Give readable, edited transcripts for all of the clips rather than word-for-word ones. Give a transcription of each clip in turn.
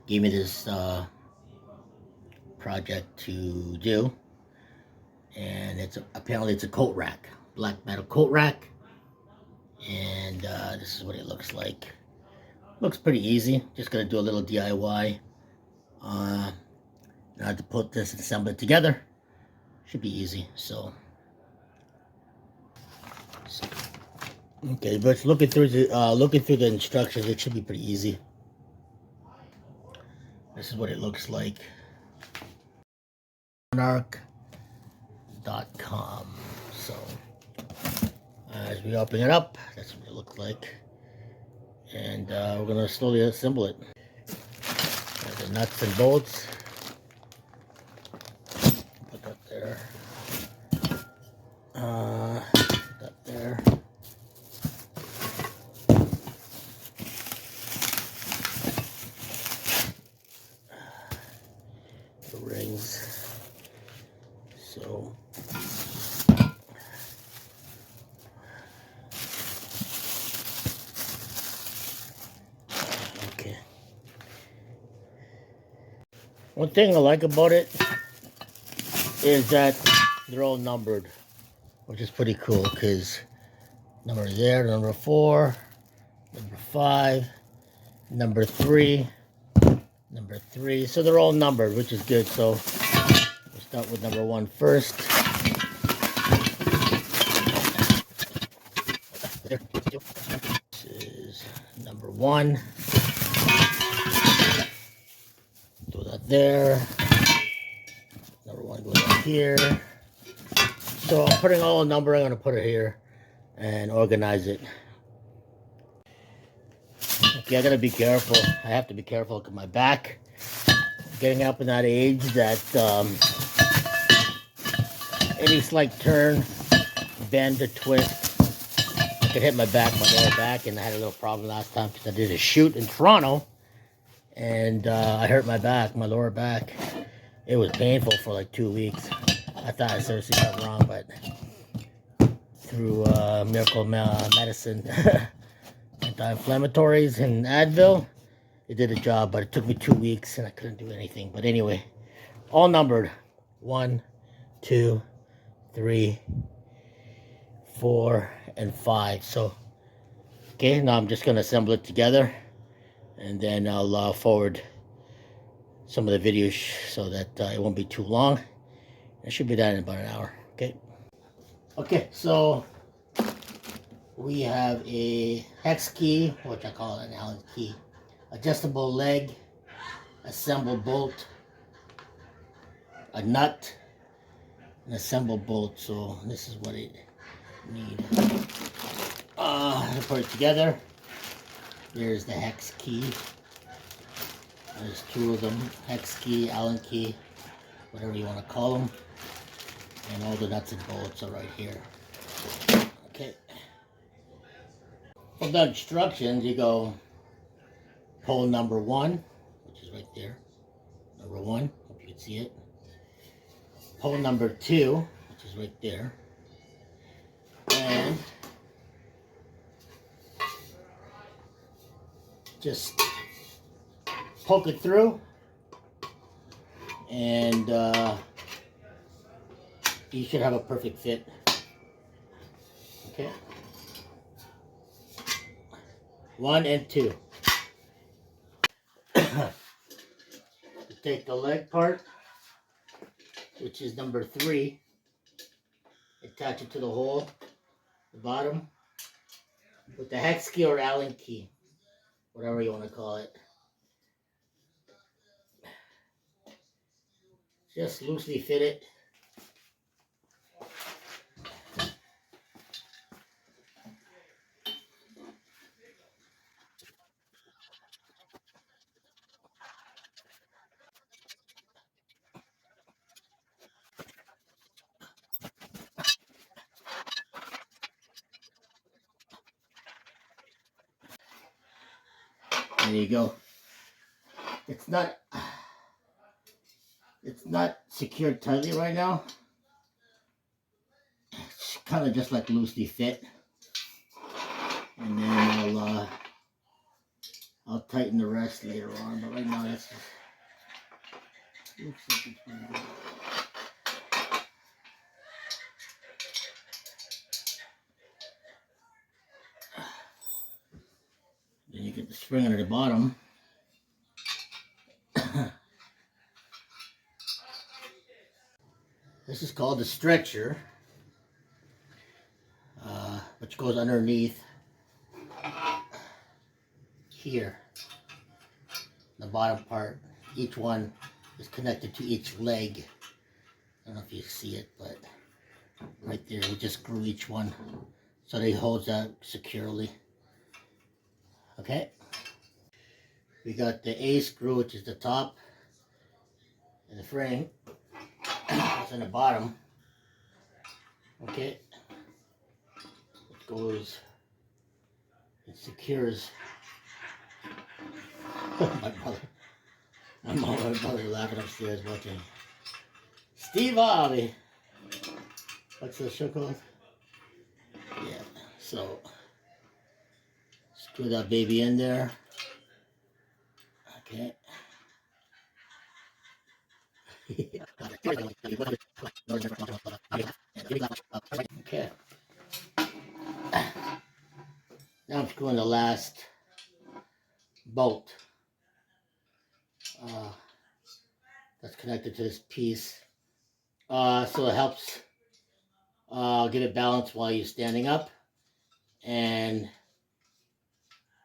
gave me this project to do, and apparently it's a coat rack, black metal coat rack, and this is what it looks like. Looks pretty easy. Just gonna do a little DIY. I have to put this and assemble it together. Should be easy. So okay, but looking through the instructions, it should be pretty easy. This is what it looks like. Monarch.com. So as we open it up, that's what it looks like, and we're gonna slowly assemble it. The nuts and bolts. Put that there. Put that there. The rings. So okay. One thing I like about it is that they're all numbered, which is pretty cool, because number there, number 4, number 5, number 3, number 3. So they're all numbered, which is good. So we'll start with number 1 first. This is number 1. Throw that there. Number 1 goes up here. So I'm putting all the number. I'm going to put it here and organize it. Okay, I got to be careful. I have to be careful because my back, getting up in that age that any slight turn, bend or twist, I could hit my lower back, and I had a little problem last time because I did a shoot in Toronto, and I hurt my lower back. It was painful for like 2 weeks. I thought I seriously got wrong, but through miracle medicine, anti-inflammatories and Advil, it did a job, but it took me 2 weeks and I couldn't do anything. But anyway, all numbered. 1, 2, 3, 4, and 5. So, okay, now I'm just going to assemble it together, and then I'll forward some of the videos so that it won't be too long. It should be done in about an hour. Okay, so we have a hex key, which I call an Allen key, adjustable leg, assemble bolt, a nut, an assemble bolt. So this is what it needs. To put it together. There's the hex key. There's 2 of them, hex key, Allen key, whatever you want to call them. And all the nuts and bolts are right here. Okay. For the instructions, you go pull number 1, which is right there. Number 1, hope you can see it. Pull number 2, which is right there. And just poke it through, and you should have a perfect fit. Okay. 1 and 2. Take the leg part, which is number 3, attach it to the hole, the bottom, with the hex key or Allen key, whatever you want to call it. Just loosely fit it. There you go. It's not secured tightly right now. It's kind of just like loosely fit. And then I'll tighten the rest later on, but right now that's looks like it's pretty good. Then you get the spring under the bottom. This is called the stretcher, which goes underneath here, the bottom part. Each one is connected to each leg. I don't know if you see it, but right there, we just screw each one so they hold that securely. Okay. We got the A screw, which is the top, and the frame. It's in the bottom. Okay. It goes, it secures. My brother laughing upstairs watching. Steve Harvey. What's the show called? Yeah. So screw that baby in there. Okay. Okay. Now I'm screwing the last bolt that's connected to this piece. So it helps give it balance while you're standing up and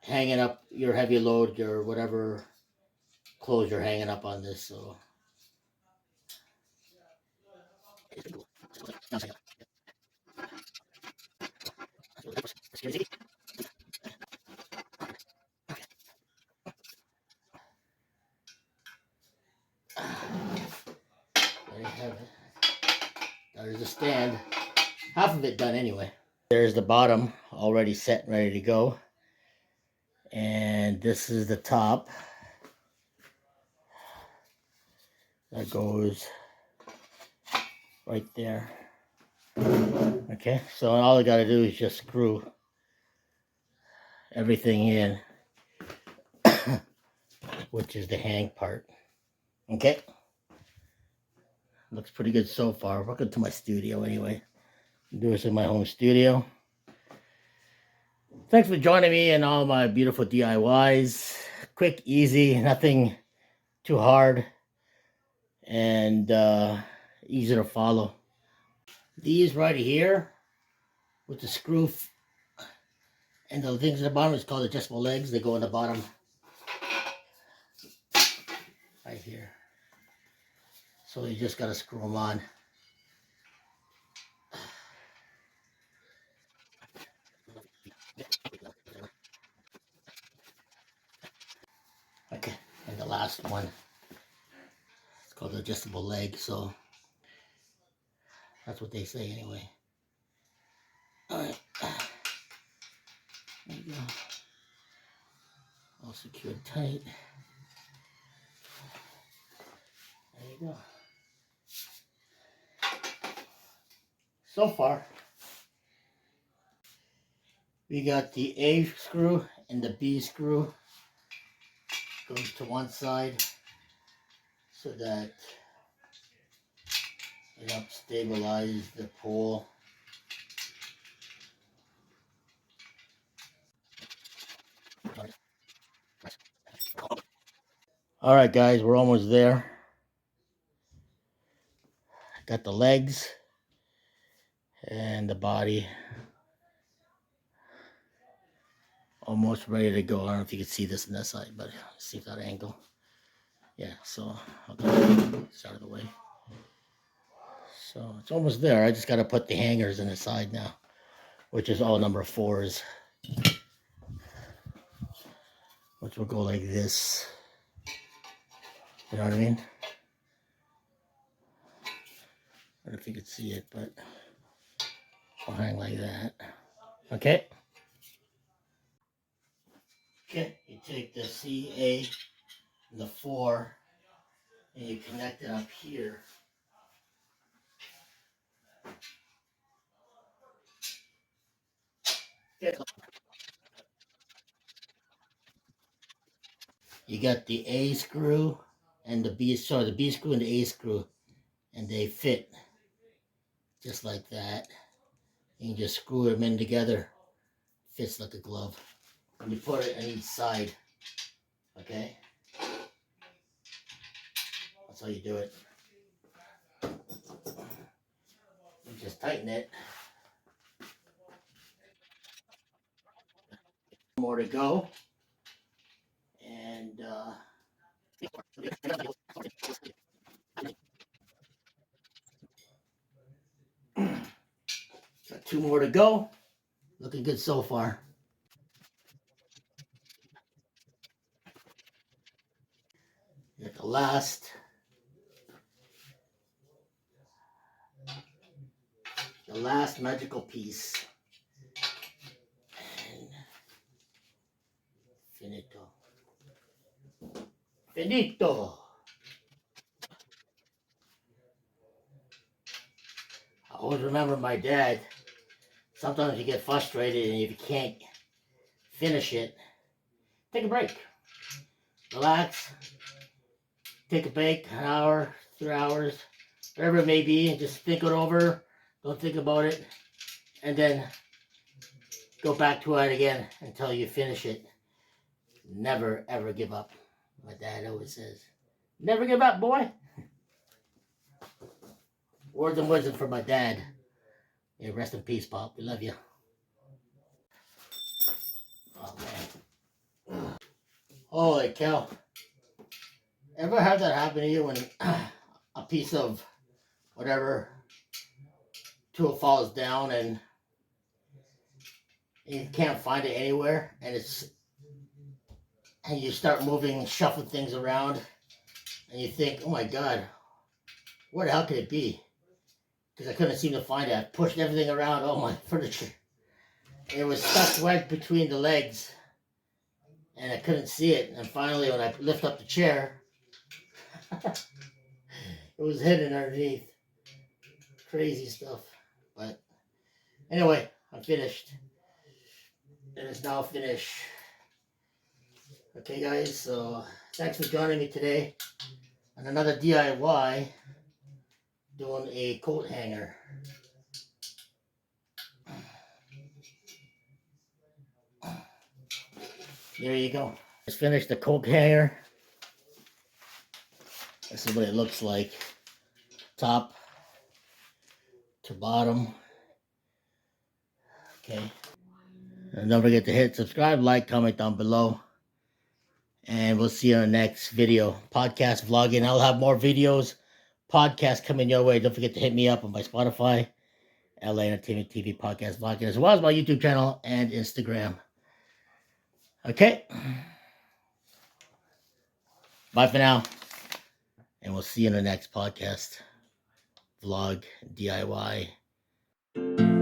hanging up your heavy load, your whatever clothes you're hanging up on this. So there you have it. There's a stand. Half of it done anyway. There's the bottom already set and ready to go. And this is the top. That goes right there. Okay, so all I got to do is just screw everything in, which is the hang part. Okay, looks pretty good so far. Welcome to my studio anyway. I do this in my home studio. Thanks for joining me in all my beautiful DIYs. Quick, easy, nothing too hard, and easy to follow. These right here with the screw and the things at the bottom is called adjustable legs. They go in the bottom right here. So you just got to screw them on. Okay, and the last one, it's called the adjustable leg. So that's what they say anyway. All right, there you go. All secured tight. There you go. So far, we got the A screw and the B screw. Goes to one side so that it helps stabilize the pole. All right, guys, we're almost there. Got the legs and the body almost ready to go. I don't know if you can see this on that side, but see that angle. Yeah, so I'll go this out of the way. So it's almost there. I just got to put the hangers in the side now, which is all number 4s, which will go like this. You know what I mean? I don't know if you can see it, but I'll hang like that. Okay. Okay, you take the CA and the 4 and you connect it up here. Okay. You got the A screw and the B, sorry, the B screw and the A screw, and they fit just like that. You can just screw them in together. Fits like a glove. And you put it on each side. Okay? That's how you do it. You just tighten it. More to go. And got two more to go. Looking good so far. Got the last magical piece. And finito. Finito. I always remember my dad. Sometimes you get frustrated, and if you can't finish it, take a break. Relax. Take a break, an hour, 3 hours, whatever it may be, and just think it over. Don't think about it. And then go back to it again until you finish it. Never, ever give up. My dad always says, never give up, boy. Words and wisdom from my dad. Yeah, rest in peace, Pop. We love you. Oh, man. Holy cow. Ever have that happen to you when a piece of whatever tool falls down and you can't find it anywhere, and you start moving, shuffling things around, and you think, oh my God, where the hell could it be? Because I couldn't seem to find it. I pushed everything around, all my furniture. It was stuck right between the legs, and I couldn't see it. And finally, when I lift up the chair, it was hidden underneath. Crazy stuff. But anyway, I'm finished. It is now finished. Okay, guys, so thanks for joining me today on another DIY doing a coat hanger. There you go. Just finished the coat hanger. This is what it looks like. Top to bottom. Okay. And don't forget to hit subscribe, like, comment down below. And we'll see you in the next video. Podcast vlogging. I'll have more videos, podcasts coming your way. Don't forget to hit me up on my Spotify, LA Entertainment TV podcast vlogging, as well as my YouTube channel and Instagram. Okay. Bye for now. And we'll see you in the next podcast, vlog, DIY.